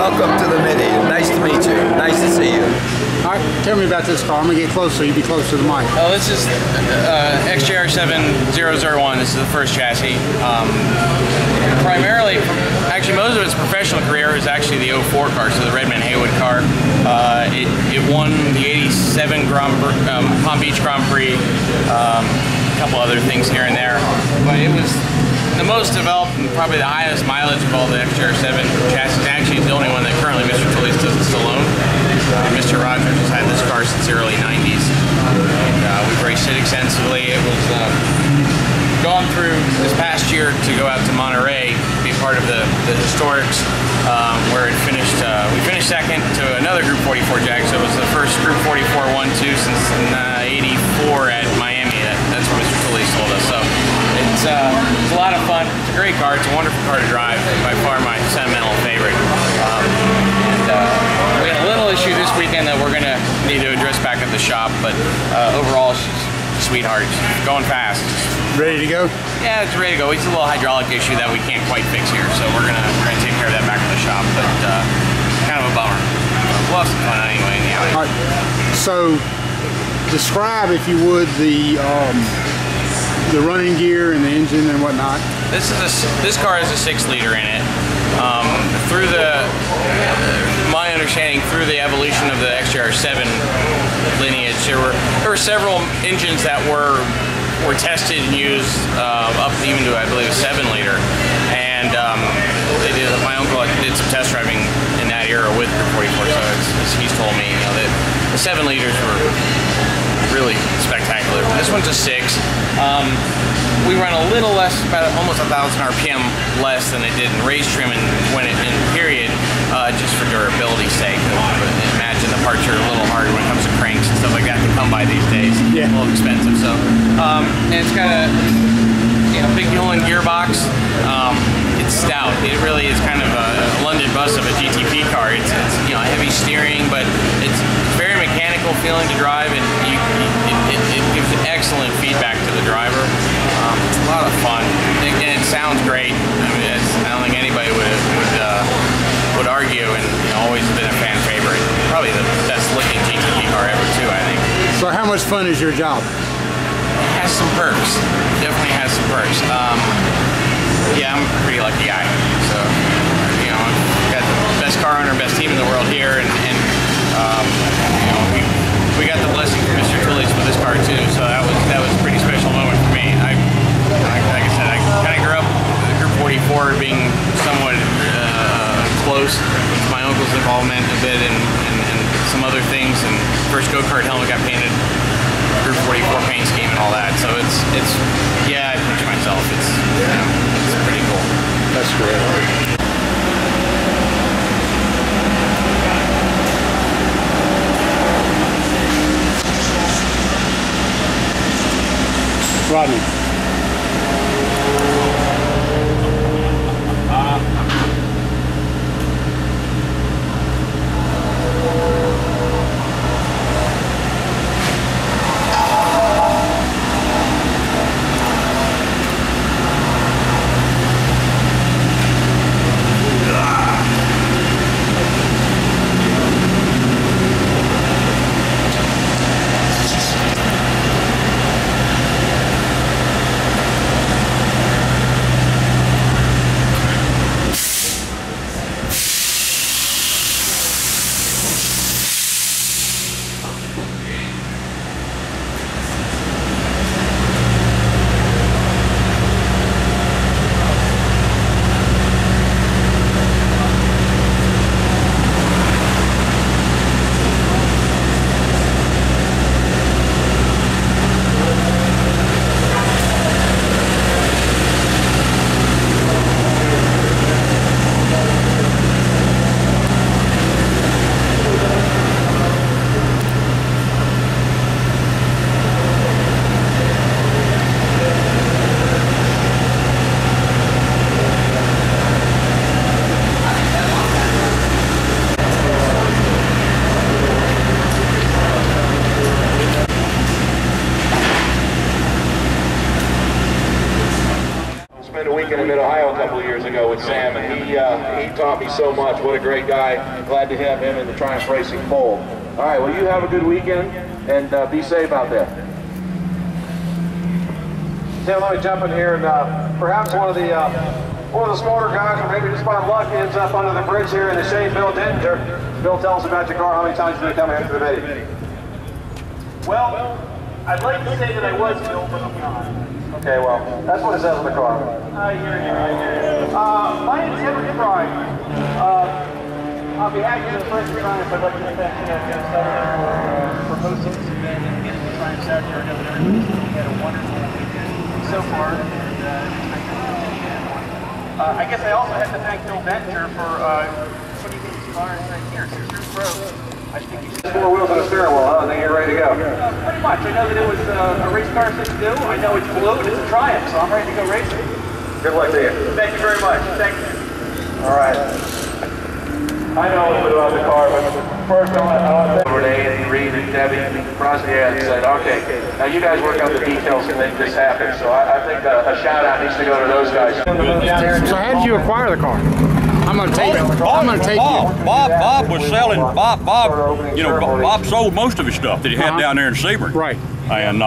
welcome to the Mitty. Nice to meet you. Nice to see you. All right, tell me about this car. I'm gonna get close so you be close to the mic. Oh, this is XJR 7001. This is the first chassis. Primarily, actually most of its professional career is actually the 04 car, so the Redmond Haywood car. It won the 87 Palm Beach Grand Prix, a couple other things here and there, but it was the most developed and probably the highest mileage of all the XJR 7 chassis. Actually, it's the only one that currently Mr. Tullius doesn't still own. Mr. Rogers has had this car since the early 90s. And, we've raced it extensively. It was gone through this past year to go out to Monterey, be part of the historics, where it finished. We finished second to another Group 44 Jag, so it was the first Group 44 1-2 since '84 at Miami. That's what Mr. Tullius told us. So it's a lot of fun. It's a great car. It's a wonderful car to drive. By far my sentimental favorite. We had a little issue this weekend that we're gonna need to address back at the shop, but overall she's a sweetheart. She's going fast. Ready to go? Yeah, it's ready to go. It's a little hydraulic issue that we can't quite fix here, so we're gonna take care of that back at the shop. But kind of a bummer. We'll have some fun anyway. All right. So describe, if you would, the running gear and the engine and whatnot. This car has a 6-liter in it. Through my understanding, through the evolution of the XJR 7 lineage, there were several engines that were tested and used up even to, I believe, a 7-liter. And my uncle did some test driving in that era with Group 44, so as he's told me, you know, that the 7-liters were really spectacular. This one's a 6. We run a little less, about almost 1,000 RPM less than it did in race trim and when it in period, just for durability's sake. Imagine the parts are a little harder when it comes to cranks and stuff like that to come by these days. Yeah. A little expensive. So, and it's got a big Hurley gearbox. It's stout. It really is kind of a London bus of a GTP car. It's heavy steering, but it's very mechanical feeling to drive, and it gives excellent feedback to the driver. It's a lot of fun, and it sounds great. I mean, I don't think anybody would argue, and always been a fan favorite. Probably the best looking GTP car ever too, I think. So how much fun is your job? It has some perks. Definitely has some perks. Yeah, I'm a pretty lucky guy. So, I've got the best car owner, best team in the world here, and we got the blessing from Mr. Tullius with this car too. So that was a pretty special moment for me. Like I said, I kind of grew up with Group 44 being somewhat close to my uncle's involvement a bit and some other things. And first go-kart helmet got painted Group 44 paint scheme and all that. So it's yeah, I pinch myself. It's pretty cool. That's great. Rodney. so much. What a great guy. Glad to have him in the Triumph Racing fold. All right, well, you have a good weekend, and be safe out there. Tim, let me jump in here, and perhaps one of the smarter guys, or maybe just by luck, ends up under the bridge here in the shade Bill Dinger. Bill, tell us about your car. How many times did you come here to the Mitty? Well, I'd like to say that I was Bill, but I'm not. Okay, well, that's what it says on the car. I hear you. My name is Henry Fry. On behalf of the First Triumph, I'd like to thank for hosting this event and getting the Triumphs out here. I know that everybody's had a wonderful weekend so far, and I guess I also have to thank Bill Venter for putting these cars right here. 6 years pro. I think he's 4 wheels and a steering wheel, huh? I think you're ready to go. pretty much. I know that it was a race car 6 new. I know it's blue and it's a Triumph, so I'm ready to go racing. Good luck to you. Thank you very much. Thank you. All right. I know a little bit about the car, but first I want to thank Renee and Reed and Debbie and Brosnia and said, okay, now you guys work out the details and make this happen. So I think a shout out needs to go to those guys. So how did you acquire the car? I'm going to take you. Bob was selling. Bob, you know, Bob sold most of his stuff that he had down there in Sebring. Right. And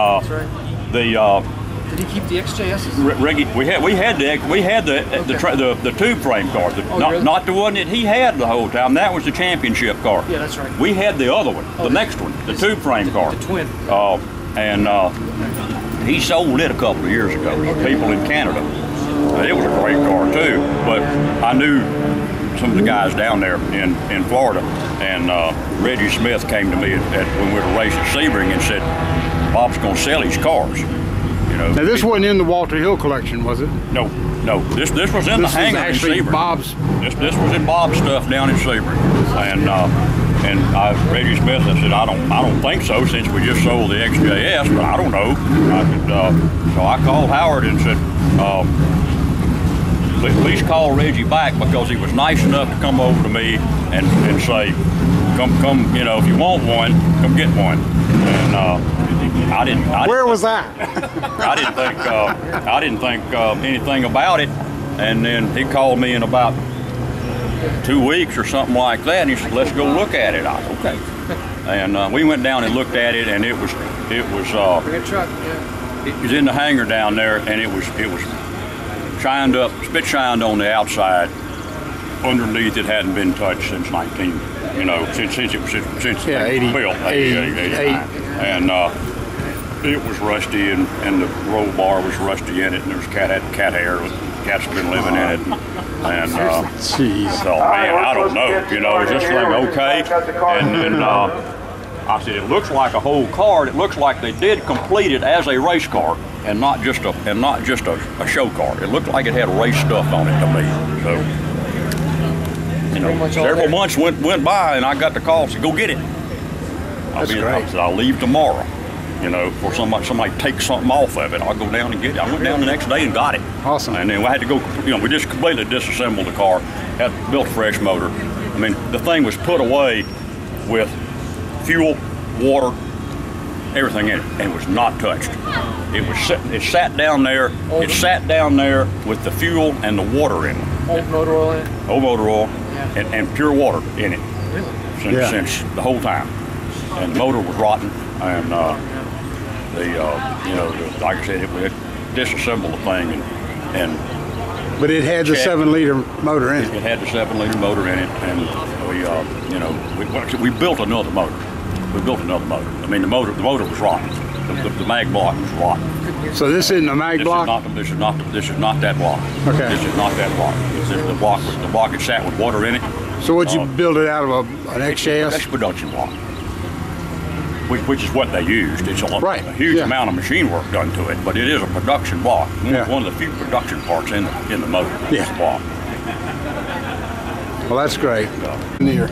Did he keep the XJRs? we had the tube frame car, not the one that he had the whole time. That was the championship car. Yeah, that's right. We had the other one, the next one, the tube frame car. The twin. He sold it a couple of years ago to people in Canada. It was a great car too, but I knew some of the guys down there in Florida, and Reggie Smith came to me when we were racing at Sebring and said, Bob's going to sell his cars. You know, now this wasn't in the Walter Hill collection, was it? No. This was in the hangar in Sebring. Bob's. This was in Bob's stuff down in Sebring, and Reggie Smith, I said, I don't think so, since we just sold the XJS, but I don't know. So I called Howard and said, at least call Reggie back, because he was nice enough to come over to me and say, come, you know, if you want one, come get one. And Where was that? I didn't think anything about it, and then he called me in about 2 weeks or something like that, and he said, let's go look at it. I said, okay. And we went down and looked at it, and it was in the hangar down there, and it was shined up, spit shined on the outside. Underneath, it hadn't been touched since since it was built, 88. And it was rusty, and the roll bar was rusty in it, and there was cat hair. Cats been living in it, and jeez. So man, I don't know. You know, is this thing okay? And I said, it looks like a whole car. It looks like they did complete it as a race car, and not just a show car. It looked like it had race stuff on it to me. So. You know, several months went by, and I got the call, said, go get it. I said, I'll leave tomorrow. You know, before somebody takes something off of it, I'll go down and get it. I went down the next day and got it. Awesome. And then we had to go, you know, we just completely disassembled the car, built a fresh motor. I mean, the thing was put away with fuel, water, everything in it, and it was not touched. It sat down there. It sat down there with the fuel and the water in it. Old motor oil in it? Old motor oil, and pure water in it. Really? Since the whole time. And the motor was rotten, and like I said, it disassembled the thing, But it had the 7-liter motor in it. It had the 7-liter motor in it, and we built another motor. I mean, the motor was rotten. The mag block was rotten. So this isn't a mag block? This is not that block. Okay. This is not that block. The block had sat with water in it. So would you build it out of an XJS? That's a production block, which is what they used. It's a huge amount of machine work done to it, but it is a production block. One of the few production parts in the motor. This block. Well, that's great. Near.